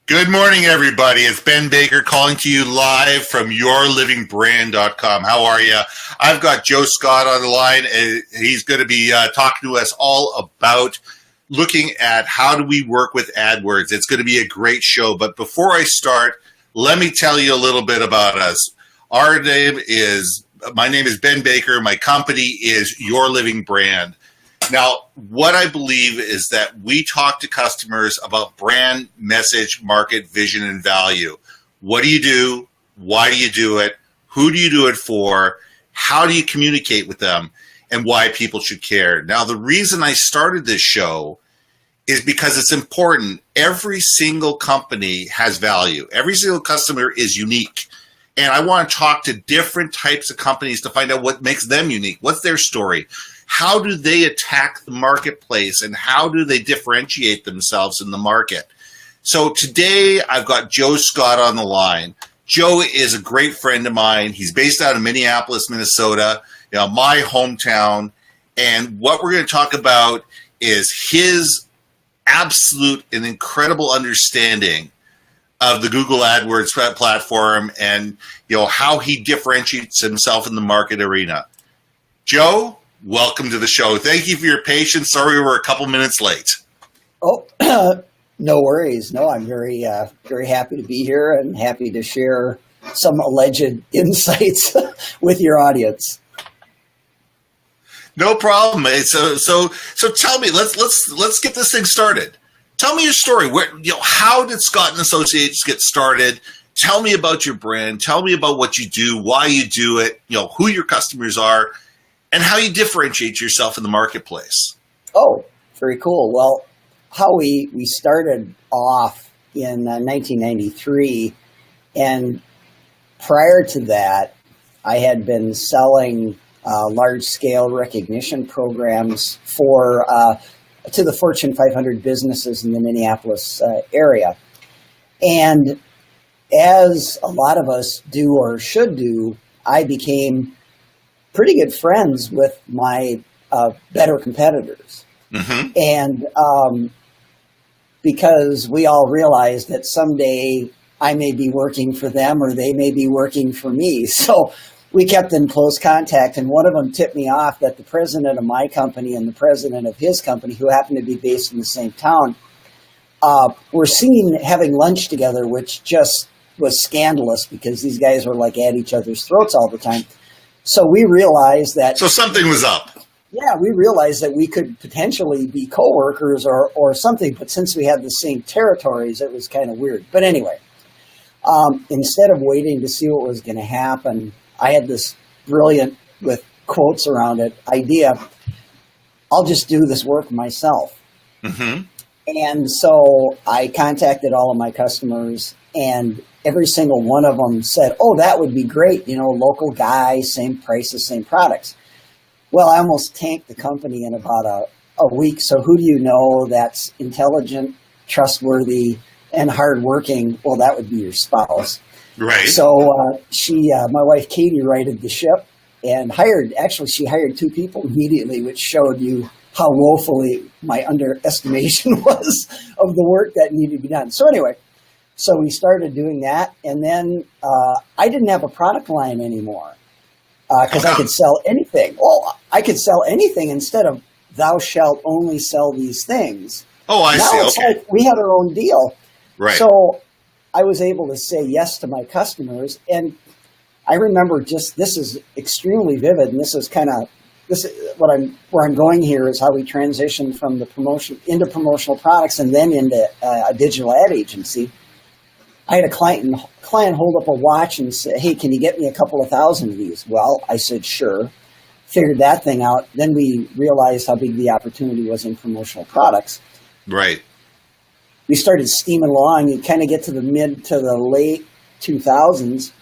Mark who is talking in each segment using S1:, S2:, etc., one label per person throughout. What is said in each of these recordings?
S1: Good morning, everybody. It's Ben Baker calling to you live from YourLIVINGBrand.com. How are you? I've got Joe Scott on the line. He's going to be talking to us all about looking at how do we work with AdWords. It's going to be a great show. But before I start, let me tell you a little bit about us. My name is Ben Baker. My company is Your Living Brand. Now, what I believe is that we talk to customers about brand, message, market, vision, and value. What do you do? Why do you do it? Who do you do it for? How do you communicate with them? And why people should care. Now, the reason I started this show is because it's important. Every single company has value. Every single customer is unique. And I want to talk to different types of companies to find out what makes them unique. What's their story? How do they attack the marketplace, and how do they differentiate themselves in the market? So today I've got Joe Scott on the line. Joe is a great friend of mine. He's based out of Minneapolis, Minnesota, my hometown. And what we're going to talk about is his absolute and incredible understanding of the Google AdWords platform and how he differentiates himself in the market arena. Joe, welcome to the show. Thank you for your patience. Sorry we're a couple minutes late.
S2: Oh, no worries. No, I'm very happy to be here and happy to share some alleged insights with your audience.
S1: No problem. So tell me, let's get this thing started. Tell me your story. How did Scott and Associates get started? Tell me about your brand. Tell me about what you do, why you do it, who your customers are, and how you differentiate yourself in the marketplace.
S2: Oh, very cool. Well, how we started off in 1993, and prior to that, I had been selling large-scale recognition programs to the Fortune 500 businesses in the Minneapolis area. And as a lot of us do or should do, I became pretty good friends with my better competitors. Mm-hmm. And because we all realized that someday I may be working for them or they may be working for me. So we kept in close contact, and one of them tipped me off that the president of my company and the president of his company, who happened to be based in the same town, were seen having lunch together, which just was scandalous because these guys were like at each other's throats all the time. So we realized that...
S1: So something was up.
S2: Yeah, we realized that we could potentially be coworkers or something, but since we had the same territories, it was kind of weird. But anyway, instead of waiting to see what was going to happen, I had this brilliant, with quotes around it, idea, I'll just do this work myself. Mm-hmm. And so I contacted all of my customers, and every single one of them said, oh, that would be great. Local guy, same prices, same products. Well, I almost tanked the company in about a week. So who do you know that's intelligent, trustworthy, and hardworking? Well, that would be your spouse.
S1: Right.
S2: So my wife Katie righted the ship and she hired two people immediately, which showed you how woefully my underestimation was of the work that needed to be done. So anyway, so we started doing that, and then I didn't have a product line anymore because I could sell anything. Well, I could sell anything instead of thou shalt only sell these things.
S1: Oh, I see.
S2: It's like we had our own deal.
S1: Right.
S2: So I was able to say yes to my customers, and I remember this is extremely vivid, and this is where I'm going here is how we transitioned from the promotion into promotional products and then into a digital ad agency. I had a client hold up a watch and say, hey, can you get me a couple of thousand of these? Well, I said, sure. Figured that thing out. Then we realized how big the opportunity was in promotional products.
S1: Right.
S2: We started steaming along. You kind of get to the mid to the late 2000s.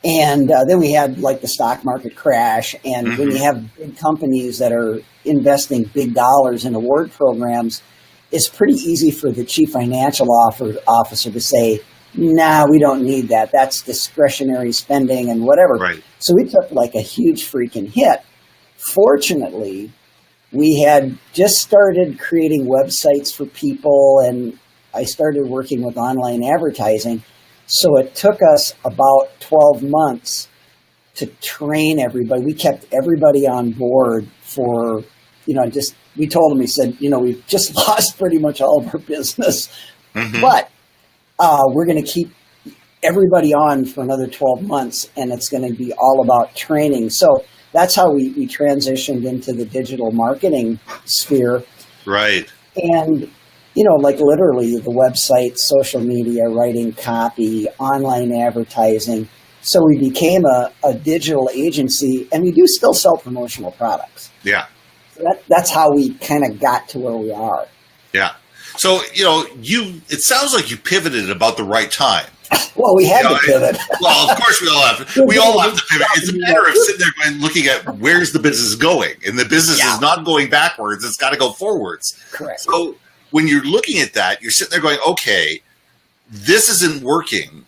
S2: And then we had like the stock market crash. And when you have big companies that are investing big dollars in award programs, it's pretty easy for the chief financial officer to say, nah, we don't need that. That's discretionary spending and whatever.
S1: Right.
S2: So we took like a huge freaking hit. Fortunately, we had just started creating websites for people, and I started working with online advertising. So it took us about 12 months to train everybody. We kept everybody on board for, we told them, we said, we've just lost pretty much all of our business, but we're going to keep everybody on for another 12 months, and it's going to be all about training. So that's how we transitioned into the digital marketing sphere.
S1: Right.
S2: And, like literally the website, social media, writing copy, online advertising. So we became a digital agency, and we do still sell promotional products.
S1: Yeah.
S2: So that's how we kind of got to where we are.
S1: Yeah. So, it sounds like you pivoted about the right time.
S2: Well, we had to pivot.
S1: Well, of course we all have to. We all have to pivot. It's a matter of sitting there and looking at where's the business going. And the business is not going backwards. It's got to go forwards.
S2: Correct.
S1: So when you're looking at that, you're sitting there going, okay, this isn't working.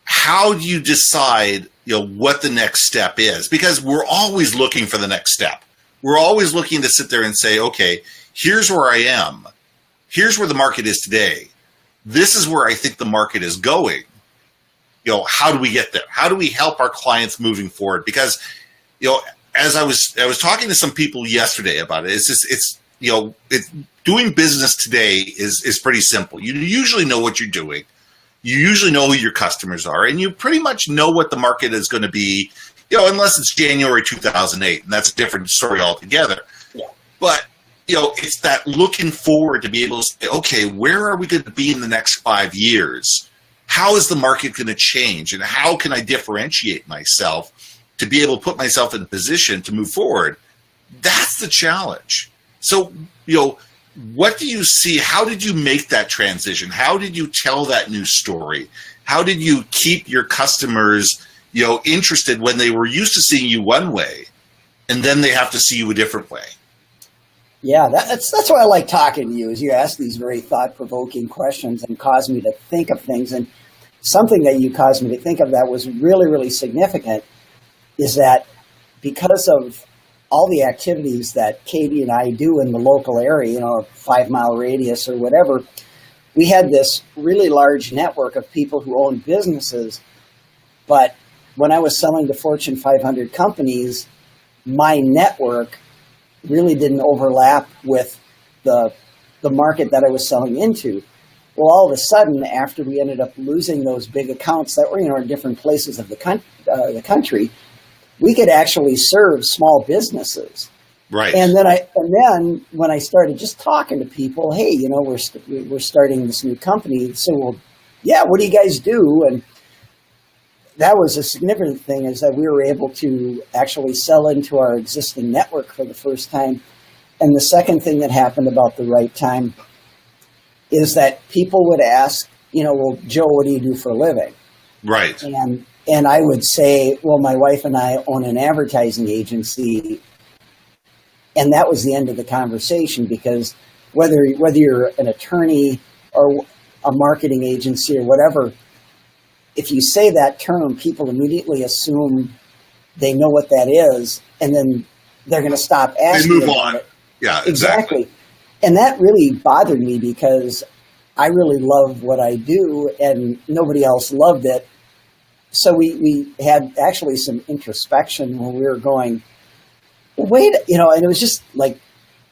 S1: How do you decide, what the next step is? Because we're always looking for the next step. We're always looking to sit there and say, okay, here's where I am. Here's where the market is today. This is where I think the market is going. How do we get there? How do we help our clients moving forward? Because, as I was talking to some people yesterday about it, it's doing business today is pretty simple. You usually know what you're doing. You usually know who your customers are, and you pretty much know what the market is going to be, unless it's January 2008, and that's a different story altogether.
S2: Yeah.
S1: But, it's that looking forward to be able to say, okay, where are we going to be in the next 5 years? How is the market going to change, and how can I differentiate myself to be able to put myself in a position to move forward? That's the challenge. So, what do you see? How did you make that transition? How did you tell that new story? How did you keep your customers, interested when they were used to seeing you one way, and then they have to see you a different way?
S2: Yeah, that's why I like talking to you, is you ask these very thought-provoking questions and cause me to think of things. And something that you caused me to think of that was really, really significant is that because of all the activities that Katie and I do in the local area, a 5-mile radius or whatever, we had this really large network of people who owned businesses. But when I was selling to Fortune 500 companies, my network really didn't overlap with the market that I was selling into. Well, all of a sudden, after we ended up losing those big accounts that were in different places of the country, we could actually serve small businesses.
S1: Right.
S2: And then when I started just talking to people, hey, we're starting this new company. So, well, yeah, what do you guys do? And that was a significant thing, is that we were able to actually sell into our existing network for the first time. And the second thing that happened about the right time is that people would ask, well, Joe, what do you do for a living?
S1: Right.
S2: And I would say, well, my wife and I own an advertising agency. And that was the end of the conversation, because whether you're an attorney or a marketing agency or whatever, if you say that term, people immediately assume they know what that is, and then they're going to stop asking.
S1: They move on. Yeah, exactly.
S2: And that really bothered me, because I really love what I do, and nobody else loved it. So we had actually some introspection when we were going, well, wait, and it was just like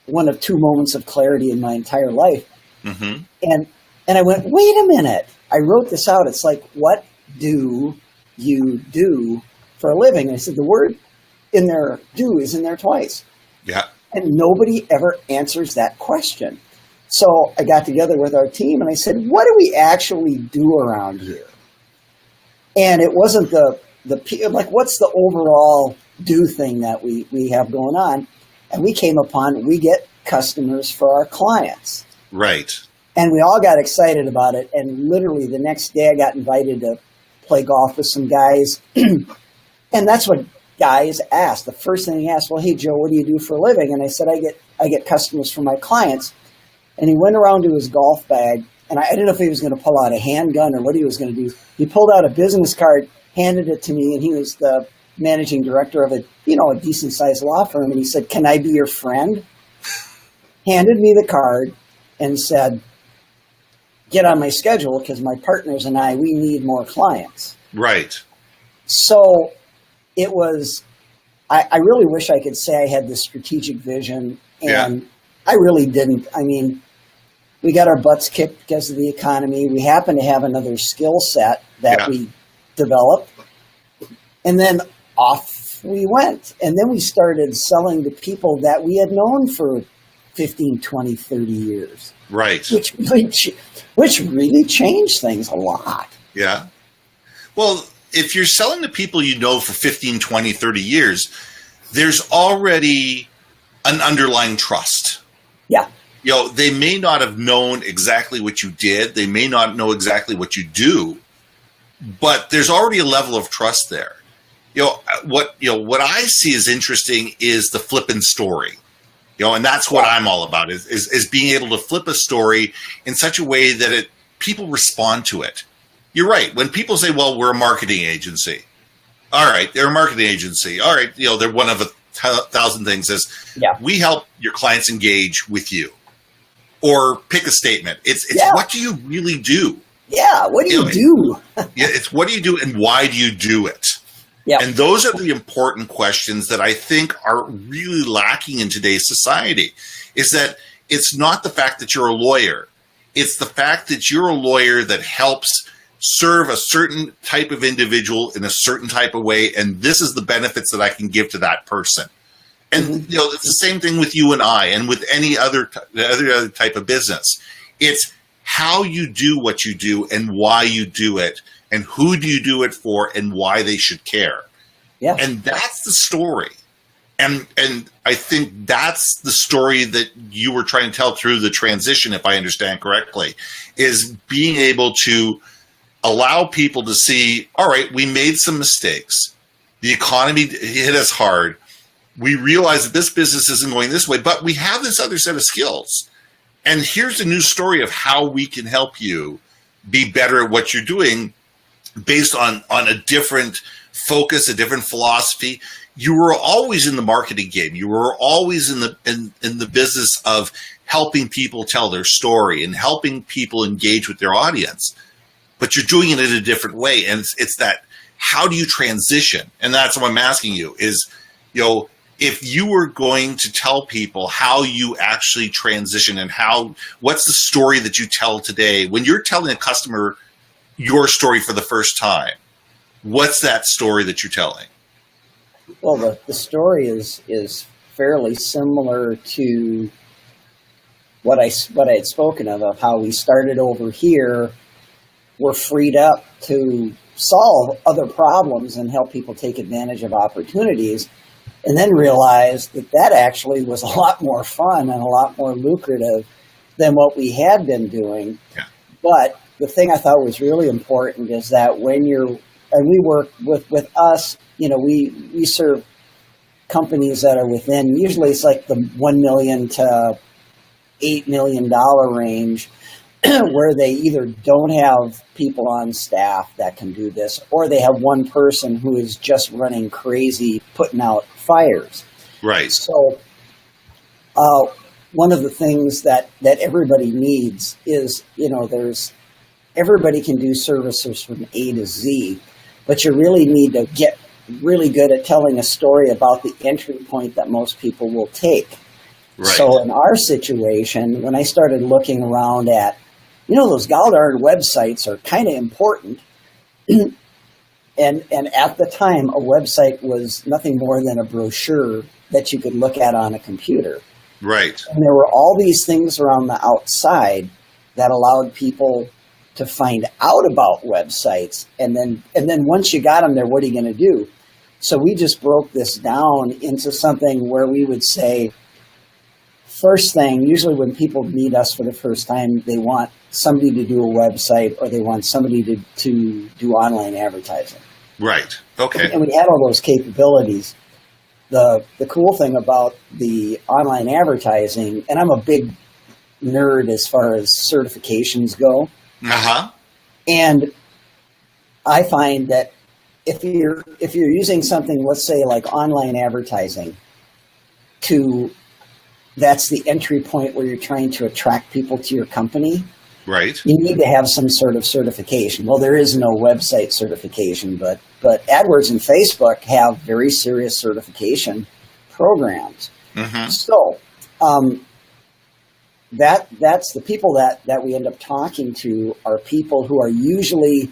S2: one of two moments of clarity in my entire life.
S1: Mm-hmm.
S2: And I went, wait a minute. I wrote this out. It's like, what do you do for a living? And I said, the word in there, do, is in there twice.
S1: Yeah.
S2: And nobody ever answers that question. So I got together with our team and I said, what do we actually do around here? And it wasn't what's the overall do thing that we have going on? And we came upon, we get customers for our clients.
S1: Right.
S2: And we all got excited about it. And literally the next day I got invited to play golf with some guys. And that's what guys asked. The first thing he asked, well, hey, Joe, what do you do for a living? And I said, I get customers for my clients. And he went around to his golf bag. And I didn't know if he was going to pull out a handgun or what he was going to do. He pulled out a business card, handed it to me, and he was the managing director of a decent-sized law firm. And he said, can I be your friend? Handed me the card and said, get on my schedule because my partners and we need more clients.
S1: Right.
S2: So it was, I really wish I could say I had this strategic vision, and I really didn't. I mean, we got our butts kicked because of the economy. We happen to have another skill set that we developed, and then off we went. And then we started selling to people that we had known for 15, 20, 30 years.
S1: Right.
S2: Which really changed things a lot.
S1: Yeah. Well, if you're selling to people you know for 15, 20, 30 years, there's already an underlying trust.
S2: Yeah.
S1: You know, they may not have known exactly what you did. They may not know exactly what you do, but there's already a level of trust there. What I see as interesting is the flipping story. And that's what I'm all about is being able to flip a story in such a way that people respond to it. You're right. When people say, well, we're a marketing agency. All right. They're a marketing agency. All right. They're one of 1,000 things we help your clients engage with you, or pick a statement. It's what do you really do?
S2: Yeah. What do you do?
S1: It's what do you do and why do you do it? Yeah. And those are the important questions that I think are really lacking in today's society, is that it's not the fact that you're a lawyer. It's the fact that you're a lawyer that helps serve a certain type of individual in a certain type of way, and this is the benefits that I can give to that person. And it's the same thing with you and I, and with any other type of business. It's how you do what you do and why you do it, and who do you do it for, and why they should care. Yeah. And that's the story. And I think that's the story that you were trying to tell through the transition, if I understand correctly, is being able to allow people to see, all right, we made some mistakes. The economy hit us hard. We realize that this business isn't going this way, but we have this other set of skills. And here's a new story of how we can help you be better at what you're doing based on a different focus, a different philosophy. You were always in the marketing game. You were always in the business of helping people tell their story and helping people engage with their audience. But you're doing it in a different way. And it's that, how do you transition? And that's what I'm asking you is, if you were going to tell people how you actually transition and what's the story that you tell today when you're telling a customer your story for the first time, what's that story that you're telling?
S2: Well, the story is fairly similar to what I had spoken of how we started over here. We're freed up to solve other problems and help people take advantage of opportunities, and then realized that actually was a lot more fun and a lot more lucrative than what we had been doing. Yeah. But the thing I thought was really important is that we work with us, we serve companies that are within, usually it's like the $1 million to $8 million range, where they either don't have people on staff that can do this, or they have one person who is just running crazy, putting out fires.
S1: Right.
S2: So one of the things that everybody needs is, everybody can do services from A to Z, but you really need to get really good at telling a story about the entry point that most people will take. Right. So in our situation, when I started looking around at, those goldarn websites are kind of important. And at the time, a website was nothing more than a brochure that you could look at on a computer.
S1: Right.
S2: And there were all these things around the outside that allowed people to find out about websites. And then once you got them there, what are you going to do? So we just broke this down into something where we would say, first thing, usually when people meet us for the first time, they want somebody to do a website or they want somebody to do online advertising.
S1: Right. Okay.
S2: And we had all those capabilities. The cool thing about the online advertising, and I'm a big nerd as far as certifications go.
S1: Uh-huh.
S2: And I find that if you're using something, let's say like online advertising, that's the entry point where you're trying to attract people to your company,
S1: Right.
S2: you need to have some sort of certification. Well, there is no website certification, but AdWords and Facebook have very serious certification programs.
S1: Mm-hmm.
S2: So that's the people that we end up talking to are people who are usually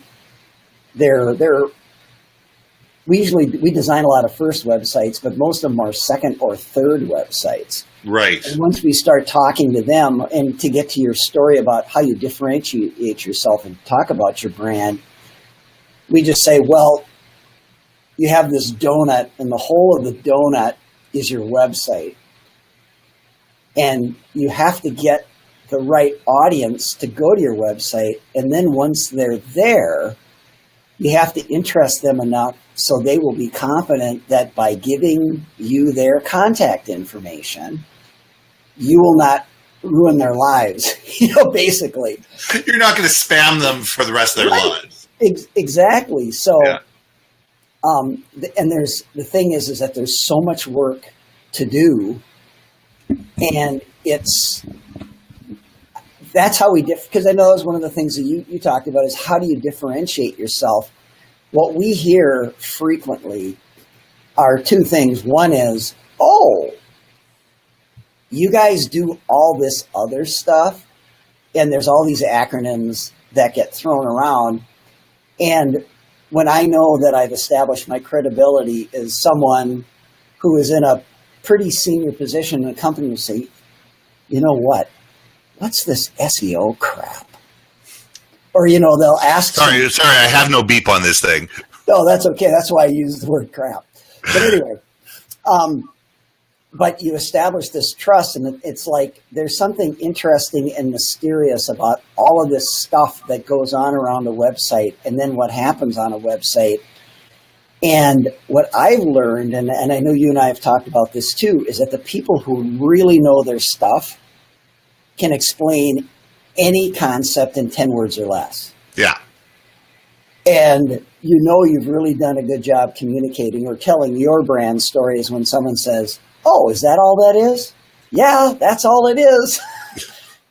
S2: we design a lot of first websites, but most of them are second or third websites.
S1: Right.
S2: And once we start talking to them, and to get to your story about how you differentiate yourself and talk about your brand, we just say, well, you have this donut, and the whole of the donut is your website. And you have to get the right audience to go to your website. And then once they're there, you have to interest them enough so they will be confident that by giving you their contact information, you will not ruin their lives, basically.
S1: You're not going to spam them for the rest of their lives.
S2: Exactly. So,
S1: yeah.
S2: And the thing is that there's so much work to do, and that's how we because I know that was one of the things that you talked about is how do you differentiate yourself? What we hear frequently are two things. One is, oh, you guys do all this other stuff, and there's all these acronyms that get thrown around. And when I know that I've established my credibility as someone who is in a pretty senior position in a company, will say, you know what? What's this SEO crap? Or, they'll ask.
S1: Sorry, I have no beep on this thing.
S2: No, that's okay. That's why I use the word crap. But anyway, but you establish this trust, and it's like there's something interesting and mysterious about all of this stuff that goes on around a website, and then what happens on a website. And what I've learned, and I know you and I have talked about this too, is that the people who really know their stuff can explain any concept in 10 words or less.
S1: Yeah.
S2: And you've really done a good job communicating or telling your brand stories when someone says, oh, is that all that is? Yeah, that's all it is.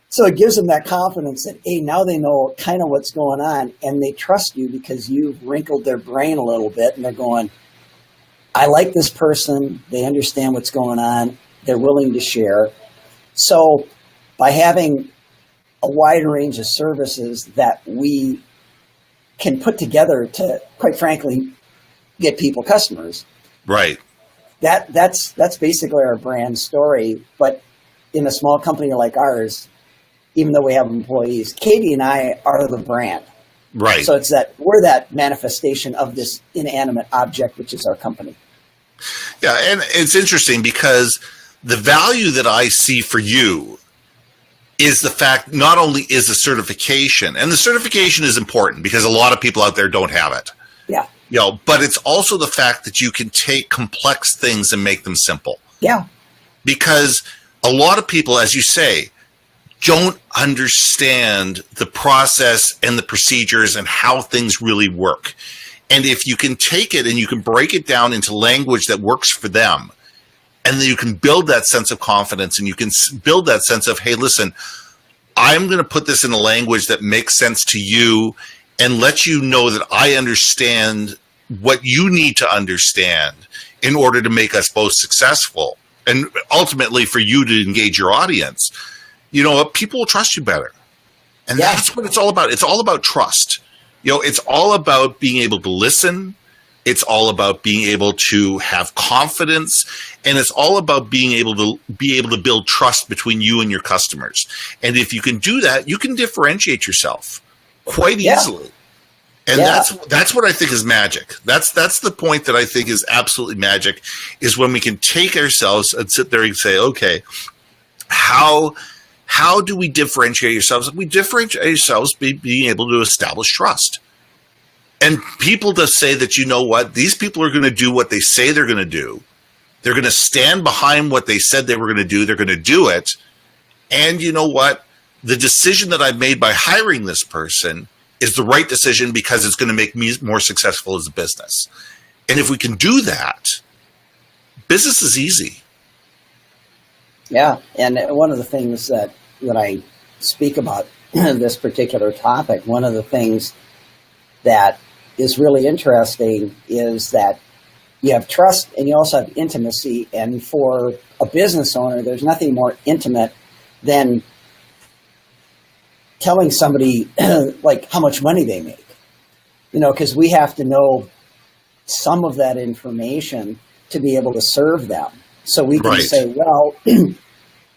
S2: So it gives them that confidence that, hey, now they know kind of what's going on, and they trust you because you've wrinkled their brain a little bit, and they're going, I like this person. They understand what's going on. They're willing to share. So by having a wide range of services that we can put together to, quite frankly, get people customers.
S1: Right.
S2: That's basically our brand story. But in a small company like ours, even though we have employees, Katie and I are the brand.
S1: Right.
S2: So it's that we're that manifestation of this inanimate object, which is our company.
S1: Yeah, and it's interesting because the value that I see for you is the fact not only is the certification, and the certification is important because a lot of people out there don't have it.
S2: Yeah.
S1: But it's also the fact that you can take complex things and make them simple.
S2: Yeah.
S1: Because a lot of people, as you say, don't understand the process and the procedures and how things really work. And if you can take it and you can break it down into language that works for them, and then you can build that sense of confidence and you can build that sense of, hey, listen, I'm going to put this in a language that makes sense to you and let you know that I understand what you need to understand in order to make us both successful and ultimately for you to engage your audience. People will trust you better. And that's what it's all about. It's all about trust. It's all about being able to listen. It's all about being able to have confidence, and it's all about being able to build trust between you and your customers. And if you can do that, you can differentiate yourself quite easily. And that's what I think is magic. That's the point that I think is absolutely magic, is when we can take ourselves and sit there and say, okay, how do we differentiate ourselves? We differentiate ourselves by being able to establish trust. And people to say that, you know what, these people are going to do what they say they're going to do. They're going to stand behind what they said they were going to do. They're going to do it. And you know what? The decision that I've made by hiring this person is the right decision because it's going to make me more successful as a business. And if we can do that, business is easy. Yeah.
S2: And one of the things that I speak about this particular topic, one of the things that is really interesting is that you have trust and you also have intimacy. And for a business owner, there's nothing more intimate than telling somebody like how much money they make, because we have to know some of that information to be able to serve them. So we can say, well,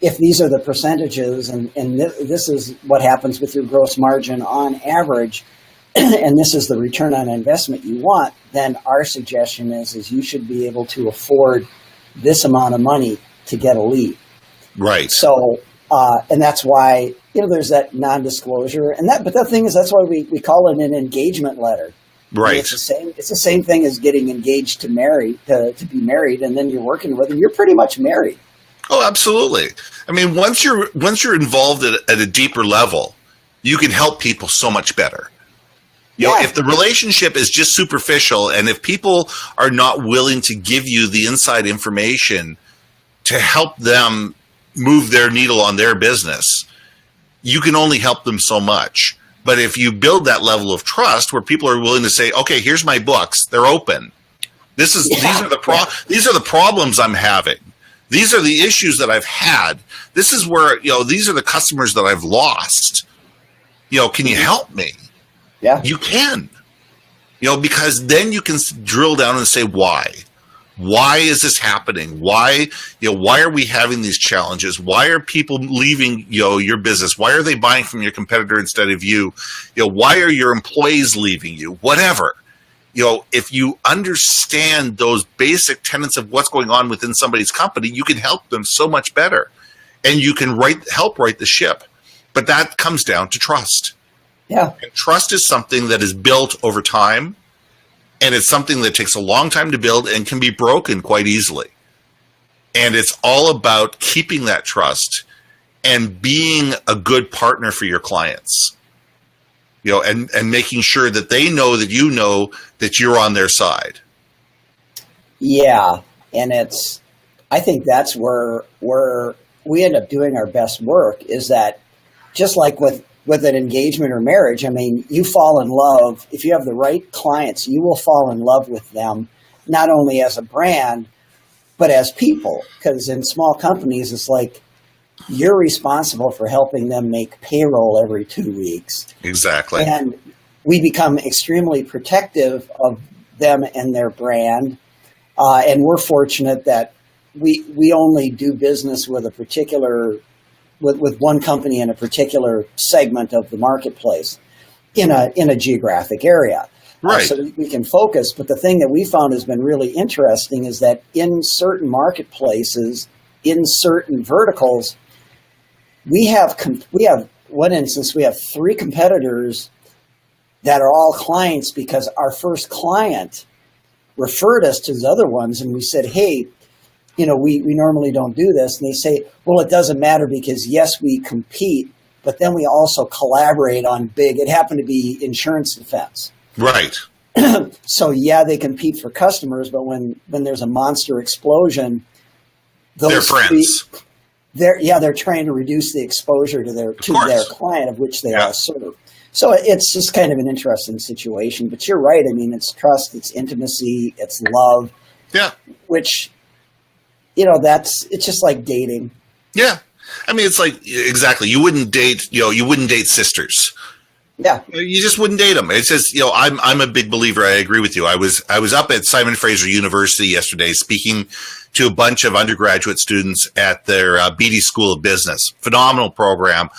S2: if these are the percentages and this is what happens with your gross margin on average, and this is the return on investment you want, then our suggestion is you should be able to afford this amount of money to get a lead.
S1: Right.
S2: So, and that's why, there's that non-disclosure but the thing is, that's why we call it an engagement letter.
S1: Right.
S2: It's the same thing as getting engaged to be married, and then you're working with them. You're pretty much married.
S1: Oh, absolutely. I mean, once you're involved at a deeper level, you can help people so much better. If the relationship is just superficial, and if people are not willing to give you the inside information to help them move their needle on their business, you can only help them so much. But if you build that level of trust where people are willing to say, okay, here's my books, they're open. These are the problems I'm having. These are the issues that I've had. This is where, these are the customers that I've lost. Can you help me?
S2: Yeah.
S1: You can. Because then you can drill down and say why. Why is this happening? Why are we having these challenges? Why are people leaving, your business? Why are they buying from your competitor instead of you? Why are your employees leaving you? Whatever. If you understand those basic tenets of what's going on within somebody's company, you can help them so much better, and you can help right the ship. But that comes down to trust.
S2: Yeah.
S1: And trust is something that is built over time. And it's something that takes a long time to build and can be broken quite easily. And it's all about keeping that trust and being a good partner for your clients. And making sure that they know that you're on their side.
S2: Yeah. And I think that's where we end up doing our best work, is that just like with an engagement or marriage, I mean, you fall in love. If you have the right clients, you will fall in love with them, not only as a brand, but as people. Because in small companies, it's like you're responsible for helping them make payroll every 2 weeks.
S1: Exactly.
S2: And we become extremely protective of them and their brand. And we're fortunate that we only do business with a particular with one company in a particular segment of the marketplace in a geographic area.
S1: Right.
S2: So we can focus. But the thing that we found has been really interesting is that in certain marketplaces, in certain verticals, we have one instance, we have 3 competitors that are all clients because our first client referred us to the other ones, and we said, hey, we normally don't do this. And they say, well, it doesn't matter because, yes, we compete, but then we also collaborate on big. It happened to be insurance defense.
S1: Right.
S2: So, yeah, they compete for customers, but when there's a monster explosion,
S1: they're friends.
S2: They're trying to reduce the exposure to their client, of which they all serve. So it's just kind of an interesting situation. But you're right. I mean, it's trust, it's intimacy, it's love.
S1: Yeah.
S2: Which, it's just like dating.
S1: Yeah. I mean, it's like, exactly. You wouldn't date sisters.
S2: Yeah.
S1: You just wouldn't date them. It's just, I'm a big believer. I agree with you. I was up at Simon Fraser University yesterday speaking to a bunch of undergraduate students at their Beatty School of Business. Phenomenal program.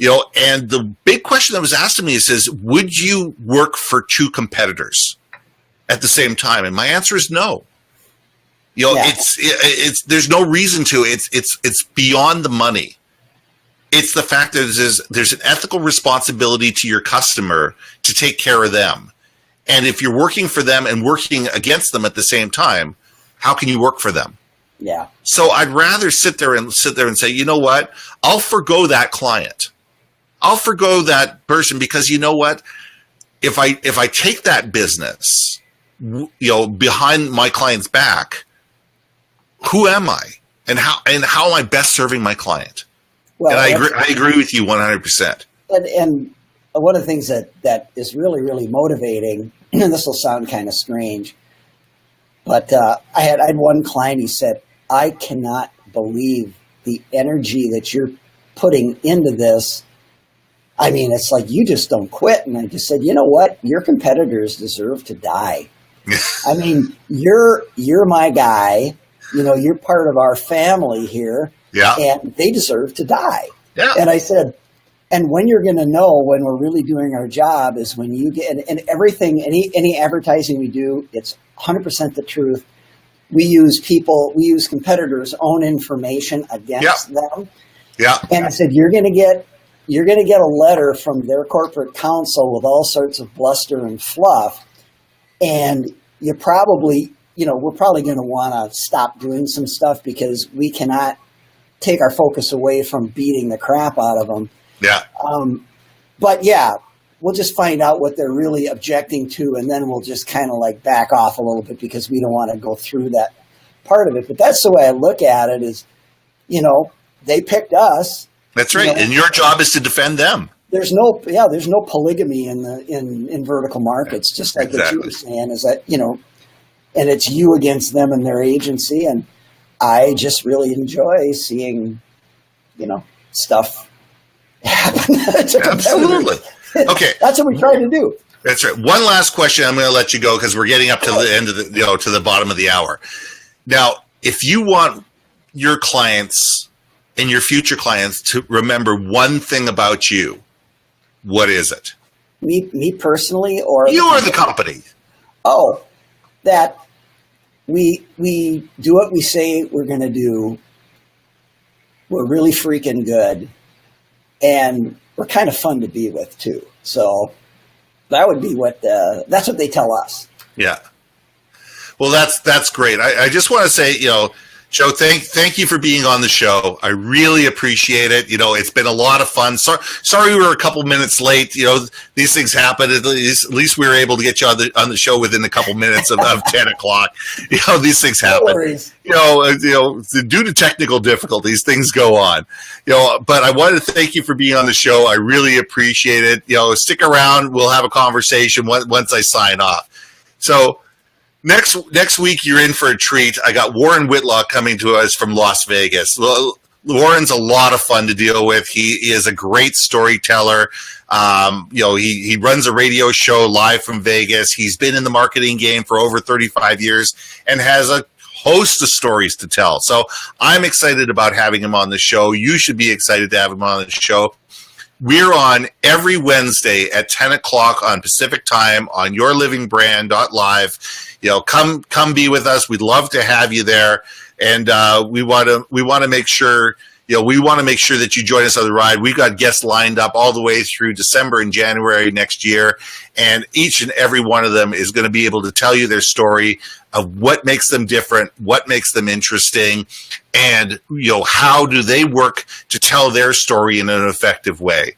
S1: And the big question that was asked of me is, would you work for 2 competitors at the same time? And my answer is no. It's there's no reason to. It's beyond the money. It's the fact that there's an ethical responsibility to your customer to take care of them. And if you're working for them and working against them at the same time, how can you work for them?
S2: Yeah.
S1: So I'd rather sit there and say, you know what? I'll forgo that client. I'll forgo that person because you know what? If I take that business, behind my client's back, who am I? And how am I best serving my client? Well, and I agree with you 100%.
S2: And one of the things that is really, really motivating, and this will sound kind of strange, but I had one client, he said, I cannot believe the energy that you're putting into this. I mean, it's like you just don't quit. And I just said, you know what? Your competitors deserve to die. I mean, you're my guy. You're part of our family here.
S1: Yeah.
S2: And they deserve to die.
S1: Yeah.
S2: And I said, and when you're going to know when we're really doing our job is when you get, and everything, any advertising we do, it's 100% the truth. We use competitors' own information against them.
S1: Yeah.
S2: And I said, you're going to get a letter from their corporate counsel with all sorts of bluster and fluff. And we're probably going to want to stop doing some stuff because we cannot take our focus away from beating the crap out of them.
S1: Yeah.
S2: But yeah, we'll just find out what they're really objecting to, and then we'll just kind of like back off a little bit because we don't want to go through that part of it. But that's the way I look at it is, they picked us.
S1: That's right. And your job is to defend them.
S2: There's no polygamy in vertical markets, just like what you were saying is that, and it's you against them and their agency. And I just really enjoy seeing, stuff happen.
S1: Absolutely. Okay.
S2: That's what we try to do.
S1: That's right. One last question. I'm going to let you go because we're getting up to the end of to the bottom of the hour. Now, if you want your clients and your future clients to remember one thing about you, what is it?
S2: Me personally, or
S1: you or the company?
S2: Oh, that we do what we say we're going to do. We're really freaking good, and we're kind of fun to be with too. So that would be that's what they tell us.
S1: Yeah. Well, that's great. I just want to say, Joe, thank you for being on the show. I really appreciate it. It's been a lot of fun. Sorry we were a couple minutes late. These things happen. At least we were able to get you on the show within a couple minutes of 10 o'clock. These things happen.
S2: No worries.
S1: Due to technical difficulties, things go on. But I wanted to thank you for being on the show. I really appreciate it. Stick around. We'll have a conversation once I sign off. So next week, you're in for a treat. I got Warren Whitlock coming to us from Las Vegas. Well, Warren's a lot of fun to deal with. He is a great storyteller. He runs a radio show live from Vegas. He's been in the marketing game for over 35 years and has a host of stories to tell. So I'm excited about having him on the show. You should be excited to have him on the show. We're on every Wednesday at 10 o'clock on Pacific time on YourLIVINGBrand.live. Come be with us. We'd love to have you there. And we want to make sure, that you join us on the ride. We've got guests lined up all the way through December and January next year. And each and every one of them is going to be able to tell you their story of what makes them different, what makes them interesting, and how do they work to tell their story in an effective way.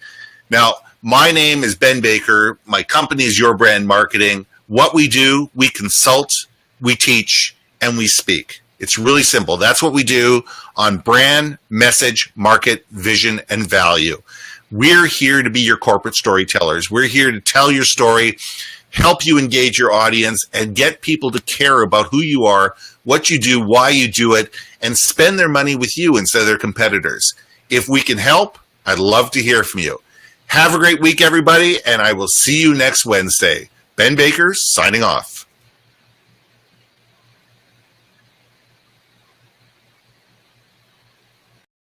S1: Now, my name is Ben Baker. My company is Your Brand Marketing. What we do, we consult, we teach, and we speak. It's really simple. That's what we do on brand, message, market, vision, and value. We're here to be your corporate storytellers. We're here to tell your story, help you engage your audience, and get people to care about who you are, what you do, why you do it, and spend their money with you instead of their competitors. If we can help, I'd love to hear from you. Have a great week, everybody, and I will see you next Wednesday. Ben Baker, signing off.